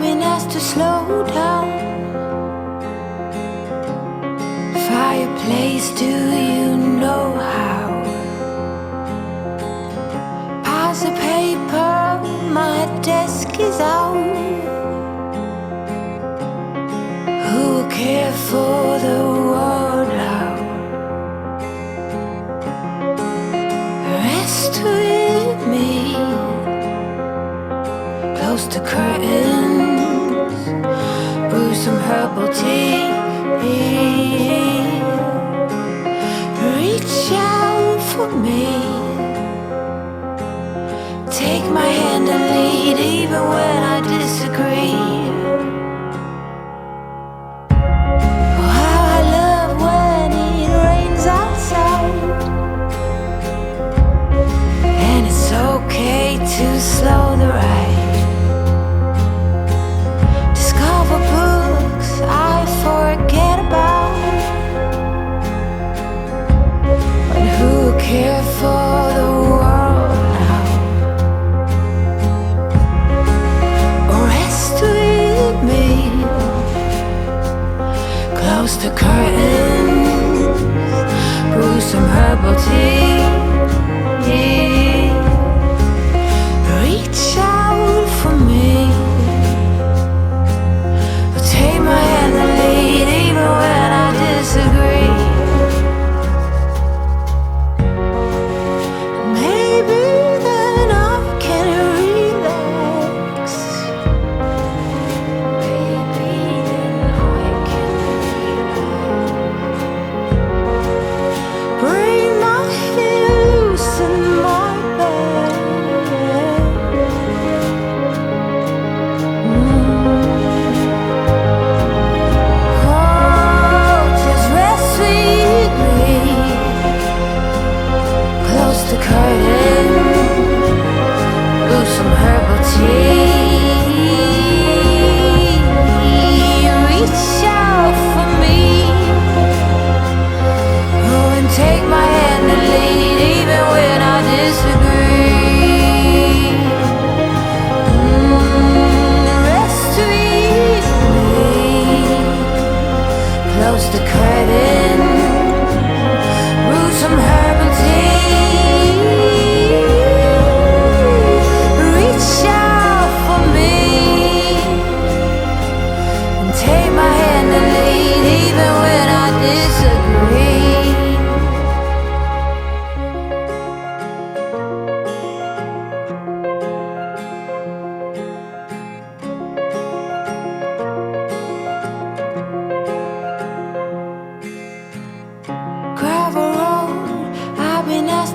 been asked to slow down. Fireplace, do you know how? Pass the paper, my desk is out. Who will care for the world now? Rest with me, close the curtains, brew some herbal tea. Reach out for me, take my hand and lead even when I disagree. Oh, how I love when it rains outside, and it's okay to slow the ride. Discover books I forget about. Who care for the world now? Rest with me, close the curtains, brew some herbal tea. Reach out for me, take my hand and lead even when I disagree.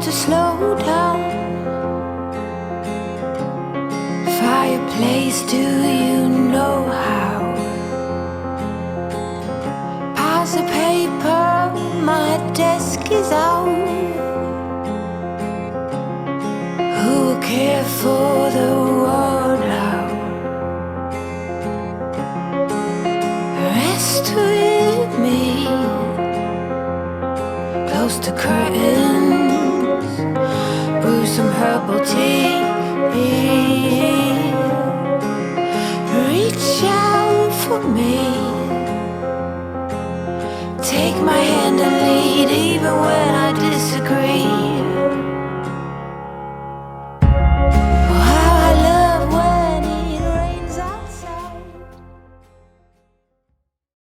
To slow down. Fireplace, do you know how? Pass the paper, my desk is out. Who will care for the world now? Rest with me, close the curtains, brew some herbal tea. Reach out for me, take my hand and lead even when I disagree.